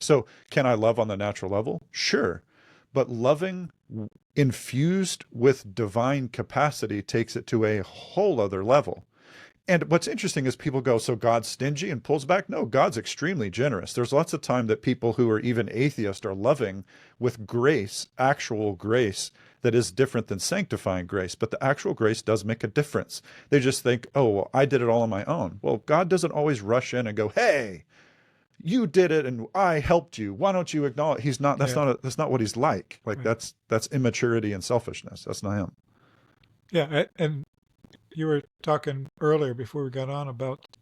So can I love on the natural level? Sure. But loving infused with divine capacity takes it to a whole other level. And what's interesting is people go, so God's stingy and pulls back? No, God's extremely generous. There's lots of time that people who are even atheist are loving with grace, actual grace that is different than sanctifying grace. But the actual grace does make a difference. They just think, oh, well, I did it all on my own. Well, God doesn't always rush in and go, hey, you did it and I helped you. Why don't you acknowledge? He's not, Yeah, that's not what he's like. Like right. that's immaturity and selfishness. That's not him. Yeah, and you were talking earlier before we got on about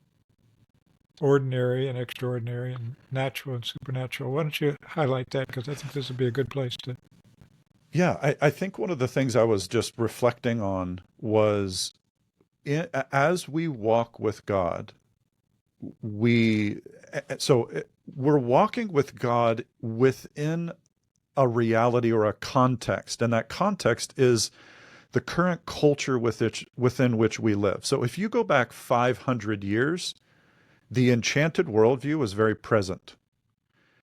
ordinary and extraordinary and natural and supernatural. Why don't you highlight that? Because I think this would be a good place to. Yeah, I think one of the things I was just reflecting on was as we walk with God, we we're walking with God within a reality or a context, and that context is the current culture within which we live. So if you go back 500 years, the enchanted worldview was very present.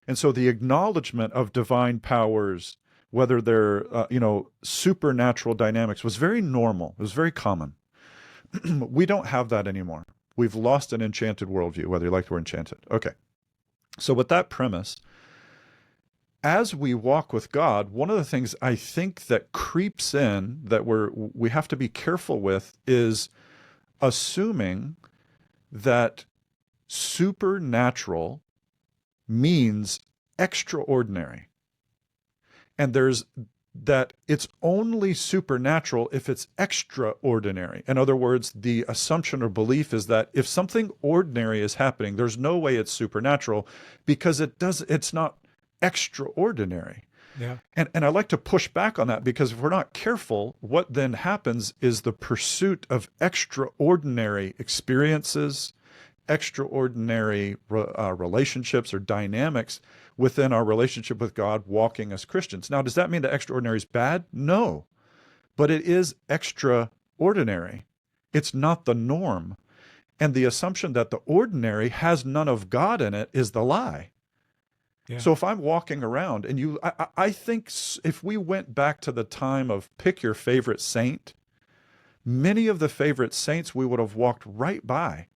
And so the acknowledgement of divine powers, whether they're, supernatural dynamics, was very normal. It was very common. We don't have that anymore. We've lost an enchanted worldview, whether you like the word enchanted. Okay. So with that premise, as we walk with God, one of the things I think that creeps in that we have to be careful with is assuming that supernatural means extraordinary. And there's that it's only supernatural if it's extraordinary. In other words, the assumption or belief is that if something ordinary is happening, there's no way it's supernatural because it's not extraordinary. Yeah, And I like to push back on that because if we're not careful, what then happens is the pursuit of extraordinary experiences, extraordinary relationships or dynamics within our relationship with God walking as Christians. Now, does that mean that extraordinary is bad? No, but it is extraordinary. It's not the norm. And the assumption that the ordinary has none of God in it is the lie. yeah, So if I'm walking around and I think if we went back to the time of pick your favorite saint, many of the favorite saints we would have walked right by.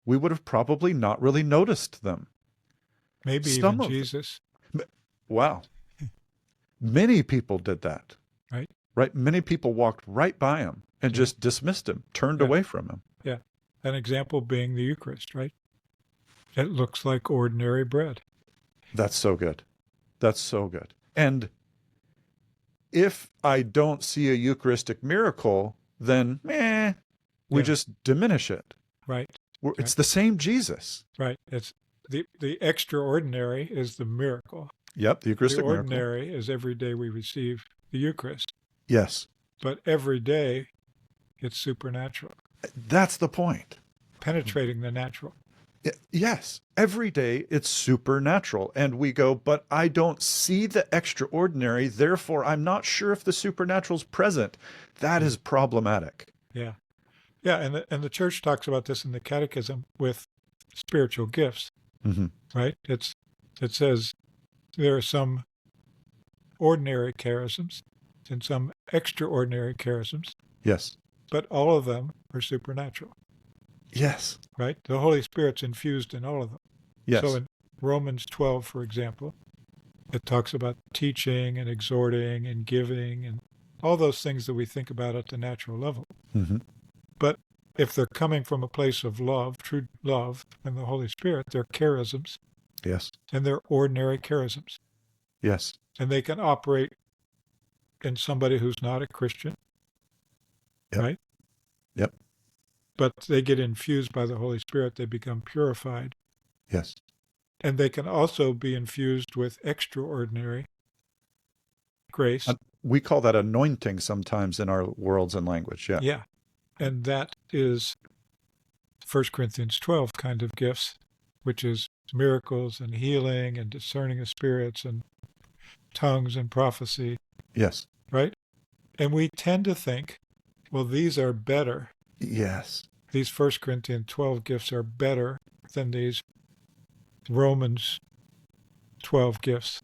We would have probably not really noticed them. maybe Some even of Jesus, them, wow, many people did that, right? right? Many people walked right by him and Yeah, just dismissed him, turned yeah, away from him. yeah. An example being the Eucharist, right? It looks like ordinary bread. That's so good. That's so good. And if I don't see a Eucharistic miracle, then we Yeah, just diminish it. right, It's right, the same Jesus. right. It's the extraordinary is the miracle. Yep, the The Eucharistic miracle. ordinary is every day we receive the Eucharist, Yes, but every day it's supernatural, that's the point. penetrating the natural. Yes, every day it's supernatural. And we go, but I don't see the extraordinary. Therefore, I'm not sure if the supernatural is present. That Yeah, is problematic. yeah, yeah. And the church talks about this in the Catechism with spiritual gifts, Hmm. right? It says there are some ordinary charisms and some extraordinary charisms, Yes. but all of them are supernatural, Yes. right? The Holy Spirit's infused in all of them. So Yes. in Romans 12, for example, it talks about teaching and exhorting and giving and all those things that we think about at the natural level. Hmm. But if they're coming from a place of love, true love, and the Holy Spirit, they're charisms Yes. and they're ordinary charisms. Yes. And they can operate in somebody who's not a Christian, Yep. right? Yep. But they get infused by the Holy Spirit, they become purified. Yes. And they can also be infused with extraordinary grace. Uh, we call that anointing sometimes in our worlds and language. Yeah. Yeah. And that is 1 Corinthians 12 kind of gifts, which is miracles and healing and discerning of spirits and tongues and prophecy, Yes. right? And we tend to think, well, these are better. Yes. These 1 Corinthians 12 gifts are better than these Romans 12 gifts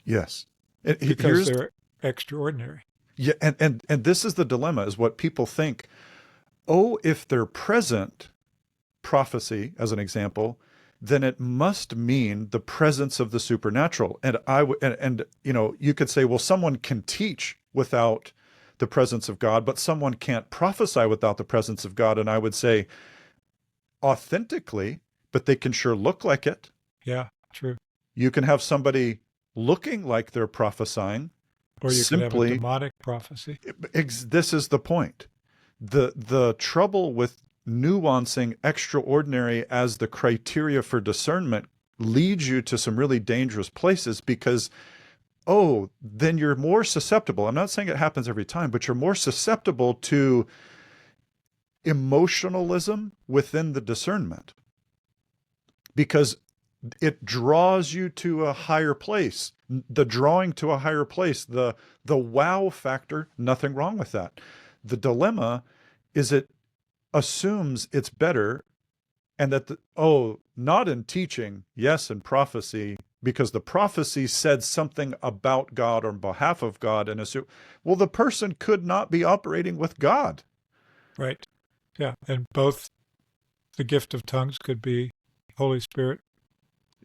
Yes. because Here's they're extraordinary. yeah, and this is the dilemma is what people think, oh, if they're present, prophecy as an example, then it must mean the presence of the supernatural. And and you know, you could say, well, someone can teach without the presence of God, but someone can't prophesy without the presence of God. And I would say authentically, but they can sure look like it. Yeah, true. You can have somebody looking like they're prophesying. Or you could have a Simply, demonic prophecy. this is the point. The trouble with nuancing extraordinary as the criteria for discernment leads you to some really dangerous places because, oh, then you're more susceptible. I'm not saying it happens every time, but you're more susceptible to emotionalism within the discernment because it draws you to a higher place. The drawing to a higher place, the wow factor, nothing wrong with that. The dilemma is it assumes it's better and that not in teaching, yes, in prophecy, because the prophecy said something about God or on behalf of God and assume, well, the person could not be operating with God. Right. Yeah. And both the gift of tongues could be Holy Spirit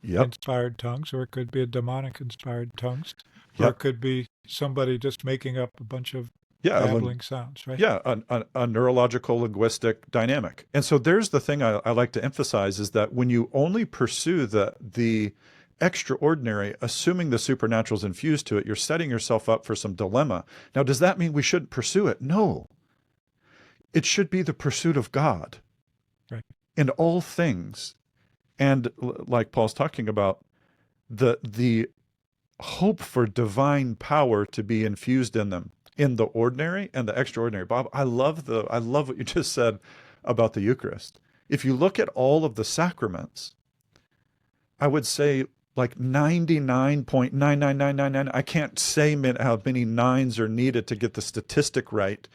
Yep. inspired tongues, or it could be a demonic inspired tongues, or Yep. it could be somebody just making up a bunch of Yeah. babbling sounds, right? Yeah, a neurological linguistic dynamic. And so there's the thing I like to emphasize is that when you only pursue the extraordinary, assuming the supernatural is infused to it, you're setting yourself up for some dilemma. Now, does that mean we shouldn't pursue it? No. It should be the pursuit of God Right. in all things. And like Paul's talking about, the hope for divine power to be infused in them, in the ordinary and the extraordinary. Bob, I love what you just said about the Eucharist. If you look at all of the sacraments, I would say like 99.99999, I can't say how many nines are needed to get the statistic right,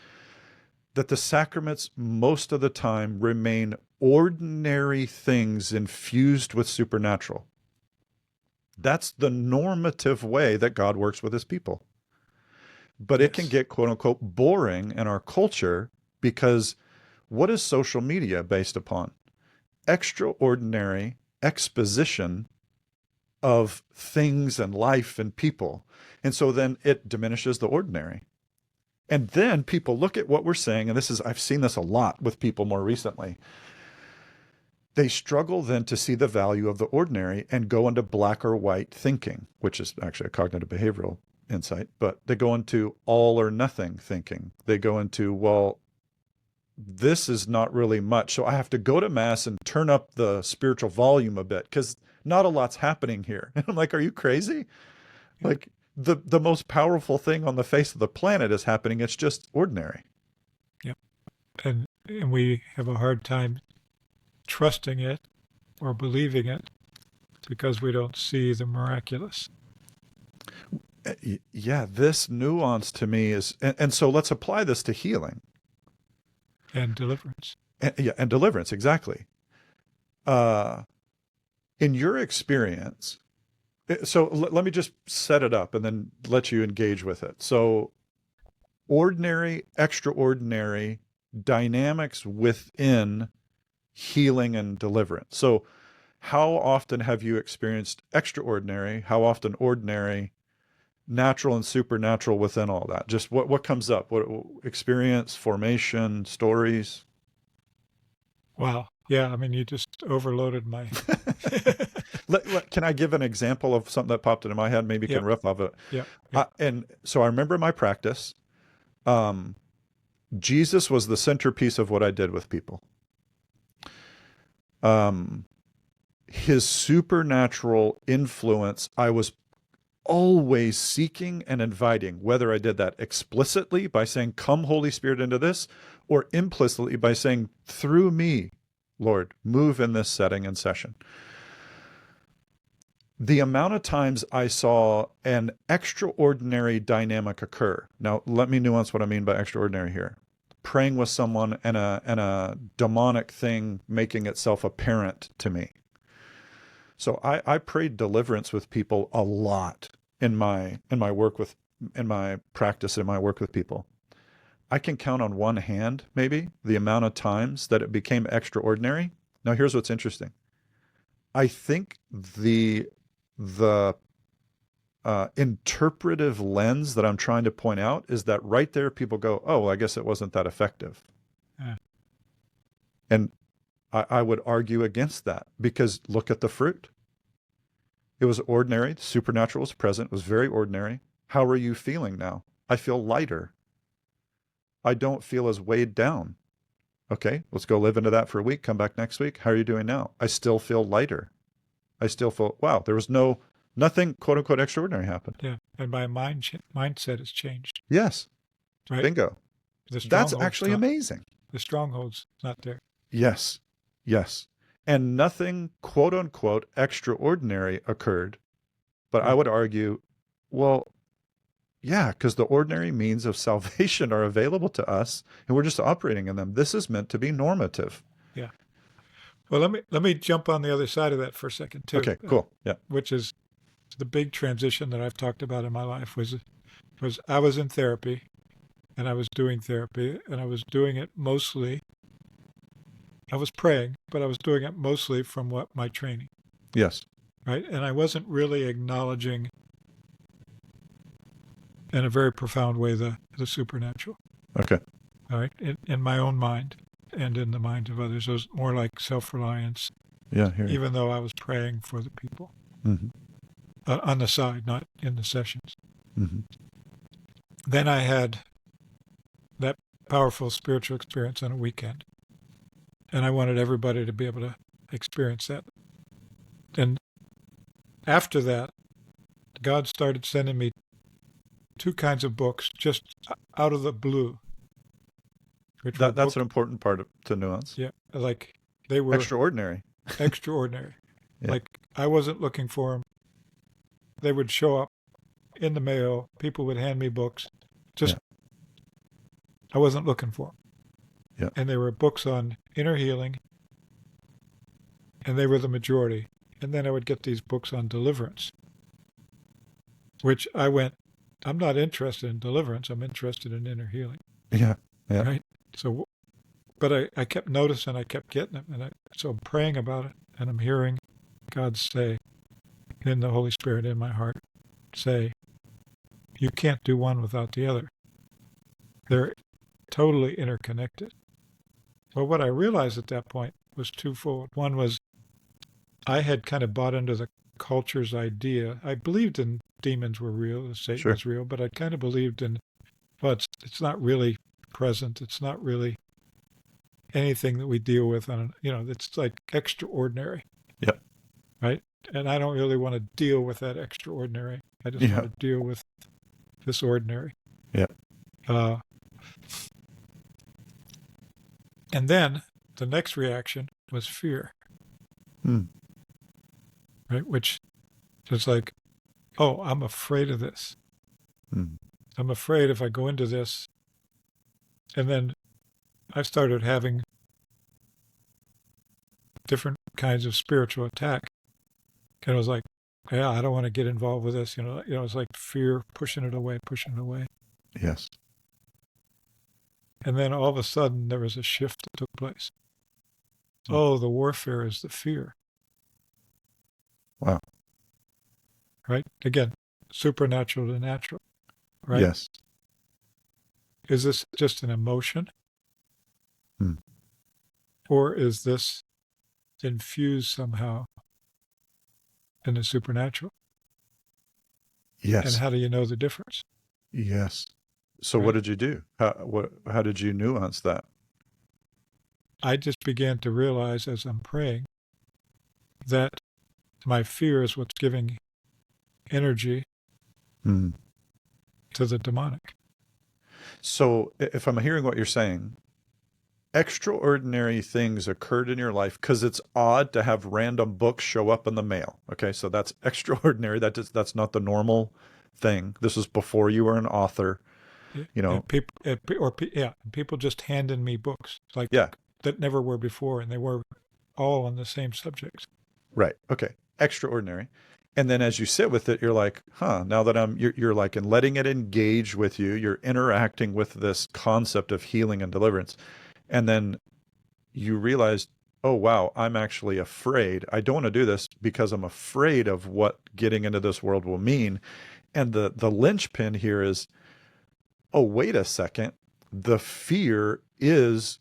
that the sacraments most of the time remain ordinary things infused with supernatural. That's the normative way that God works with his people. But it can get, quote unquote, boring in our culture because what is social media based upon? Extraordinary exposition of things and life and people. And so then it diminishes the ordinary. And then people look at what we're saying, and I've seen this a lot with people more recently. They struggle then to see the value of the ordinary and go into black or white thinking, which is actually a cognitive behavioral insight, but they go into all or nothing thinking. They go into, well, this is not really much, so I have to go to Mass and turn up the spiritual volume a bit because not a lot's happening here. And I'm like, are you crazy? Yeah. Like the most powerful thing on the face of the planet is happening. It's just ordinary. Yep. And we have a hard time trusting it or believing it because we don't see the miraculous. Yeah, this nuance to me is, and so let's apply this to healing. And deliverance. And deliverance, exactly. In your experience, so let me just set it up and then let you engage with it. So ordinary, extraordinary dynamics within healing and deliverance. So how often have you experienced extraordinary? How often ordinary? Natural and supernatural within all that? Just what comes up? What experience, formation, stories? Wow. Yeah, I mean, you just overloaded my... Can I give an example of something that popped into my head? Maybe you can riff off it. Yeah. And so I remember my practice. Jesus was the centerpiece of what I did with people. His supernatural influence, I was always seeking and inviting, whether I did that explicitly by saying, come Holy Spirit into this, or implicitly by saying, through me, Lord, move in this setting and session. The amount of times I saw an extraordinary dynamic occur. Now, let me nuance what I mean by extraordinary here. Praying with someone and a demonic thing making itself apparent to me. So I prayed deliverance with people a lot in my work with in my practice in my work with people. I can count on one hand maybe the amount of times that it became extraordinary. Now here's what's interesting. I think the interpretive lens that I'm trying to point out is that right there people go, oh, well, I guess it wasn't that effective. Yeah. And I would argue against that because look at the fruit. It was ordinary. The supernatural was present. It was very ordinary. How are you feeling now? I feel lighter. I don't feel as weighed down. Okay, let's go live into that for a week. Come back next week. How are you doing now? I still feel lighter. I still feel, wow, there was nothing quote unquote extraordinary happened. Yeah. And my mindset has changed. Yes. Right. Bingo. That's actually amazing. The stronghold's not there. Yes. Yes. And nothing quote unquote extraordinary occurred. But I would argue, well, yeah, because the ordinary means of salvation are available to us and we're just operating in them. This is meant to be normative. Yeah. Well, let me jump on the other side of that for a second too. Okay, cool. Yeah. Which is the big transition that I've talked about in my life was I was in therapy and I was doing therapy and I was doing it mostly. I was praying, but I was doing it mostly from my training. Yes. Right. And I wasn't really acknowledging in a very profound way the supernatural. Okay. All right. In my own mind and in the mind of others. It was more like self-reliance. Yeah. Even though I was praying for the people. Mm-hmm. On the side, not in the sessions. Mm-hmm. Then I had that powerful spiritual experience on a weekend. And I wanted everybody to be able to experience that. And after that, God started sending me two kinds of books just out of the blue. That's an important part to nuance. Yeah, like they were extraordinary. Extraordinary. Yeah. Like I wasn't looking for them. They would show up in the mail. People would hand me books. I wasn't looking for them. Yeah. And they were books on inner healing, and they were the majority. And then I would get these books on deliverance, which I'm not interested in deliverance. I'm interested in inner healing. Yeah. Yeah. Right. So, but I kept noticing, I kept getting them. And so I'm praying about it, and I'm hearing God say, in the Holy Spirit in my heart, say, you can't do one without the other. They're totally interconnected. Well, what I realized at that point was twofold. One was I had kind of bought into the culture's idea. I believed in demons were real, Satan was real, but I kind of believed in, well, it's not really present. It's not really anything that we deal with on, it's like extraordinary. Yep. Right? And I don't really want to deal with that extraordinary. I just want to deal with this ordinary. Yeah. And then the next reaction was fear. Right? Which is like, oh, I'm afraid of this. I'm afraid if I go into this. And then I started having different kinds of spiritual attack. And it was like, yeah, I don't want to get involved with this. It's like fear, pushing it away. Yes. And then all of a sudden there was a shift that took place. Oh, the warfare is the fear. Wow. Right? Again, supernatural to natural. Right? Yes. Is this just an emotion? Or is this infused somehow in the supernatural? Yes. And how do you know the difference? Yes. So what did you do? How did you nuance that? I just began to realize as I'm praying that my fear is what's giving energy to the demonic. So if I'm hearing what you're saying, extraordinary things occurred in your life because it's odd to have random books show up in the mail. Okay, so that's extraordinary. That's not the normal thing. This was before you were an author. People just handing me books that never were before, and they were all on the same subjects. Right. Okay. extraordinary. And then as you sit with it, you're like, huh, now that you're like, and letting it engage with you, you're interacting with this concept of healing and deliverance. And then you realize, oh, wow, I'm actually afraid. I don't want to do this because I'm afraid of what getting into this world will mean. And the linchpin here is, oh, wait a second. The fear is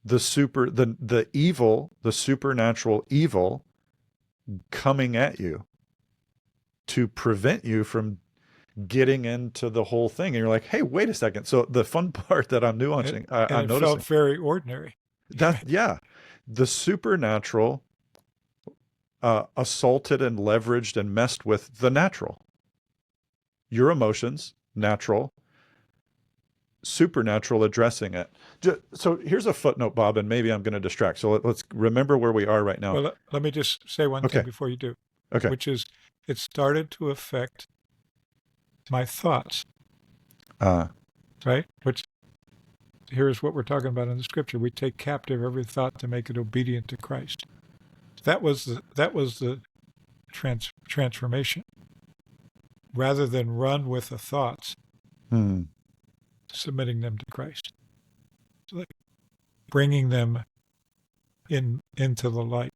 the evil, the supernatural evil coming at you to prevent you from getting into the whole thing. And you're like, hey, wait a second. So the fun part that I'm nuancing, And I'm it noticing felt very ordinary. that, yeah, the supernatural assaulted and leveraged and messed with the natural. Your emotions, natural, supernatural addressing it. So here's a footnote, Bob, and maybe I'm going to distract. So let's remember where we are right now. Well, let me just say one Okay. thing before you do, Okay. which is it started to affect my thoughts, right? Which here's what we're talking about in the scripture. We take captive every thought to make it obedient to Christ. That was the transformation. Rather than run with the thoughts, submitting them to Christ, so like bringing them into the light.